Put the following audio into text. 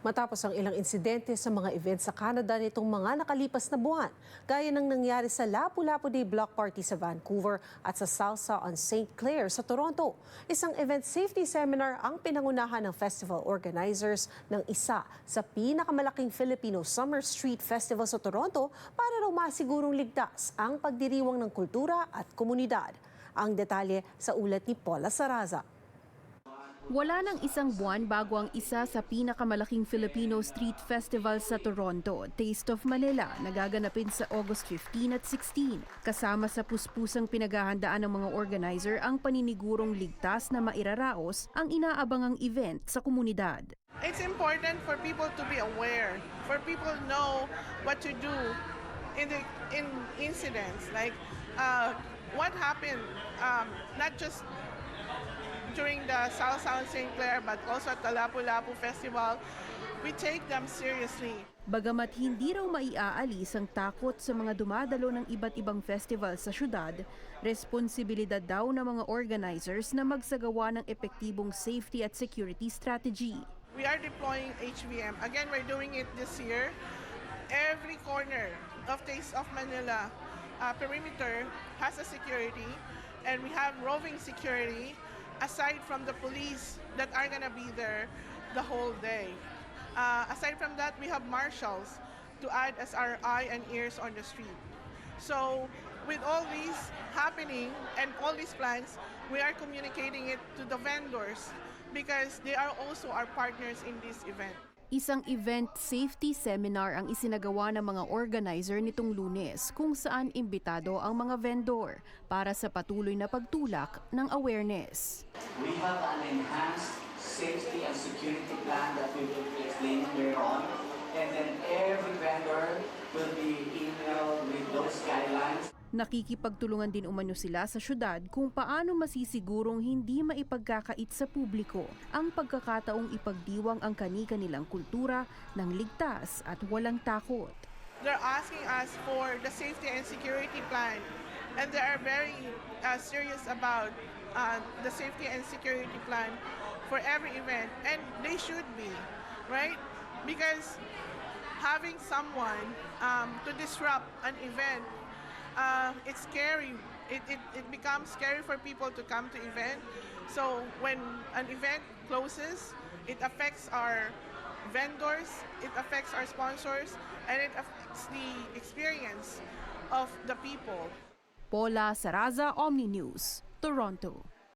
Matapos ang ilang insidente sa mga event sa Canada nitong mga nakalipas na buwan, gaya ng nangyari sa Lapu-Lapu Day Block Party sa Vancouver at sa Salsa on St. Clair sa Toronto. Isang event safety seminar ang pinangunahan ng festival organizers ng isa sa pinakamalaking Filipino Summer Street Festival sa Toronto para raw masigurong ligtas ang pagdiriwang ng kultura at komunidad. Ang detalye sa ulat ni Paula Saraza. Wala nang isang buwan bago ang isa sa pinakamalaking Filipino Street Festival sa Toronto, Taste of Manila, nagaganapin sa August 15 at 16. Kasama sa puspusang pinaghahandaan ng mga organizer ang paninigurong ligtas na mairaraos ang inaabangang event sa komunidad. It's important for people to be aware, for people to know what to do in incidents like what happened, not just during the Salsa on St. Clair, but also at the Lapu-Lapu Festival. We take them seriously. Bagamat hindi raw maiaalis ang takot sa mga dumadalo ng iba't ibang festival sa syudad, responsibilidad daw ng mga organizers na magsagawa ng epektibong safety at security strategy. We are deploying HVM. Again, we're doing it this year. Every corner of Taste of Manila perimeter has a security, and we have roving security aside from the police that are going to be there the whole day. Aside from that, we have marshals to add as our eye and ears on the street. So with all these happening and all these plans, we are communicating it to the vendors because they are also our partners in this event. Isang event safety seminar ang isinagawa ng mga organizer nitong Lunes kung saan imbitado ang mga vendor para sa patuloy na pagtulak ng awareness. We have an enhanced safety and security plan that we will be explaining later on, and then every vendor will be emailed with those guidelines. Nakikipagtulungan din umano sila sa syudad kung paano masisigurong hindi maipagkakait sa publiko ang pagkakataong ipagdiwang ang kani-kanilang kultura ng ligtas at walang takot. They're asking us for the safety and security plan, and they are very serious about the safety and security plan for every event, and they should be, right? Because having someone to disrupt an event, it's scary. It becomes scary for people to come to event. So when an event closes, it affects our vendors, it affects our sponsors, and it affects the experience of the people. Paula Saraza, Omni News, Toronto.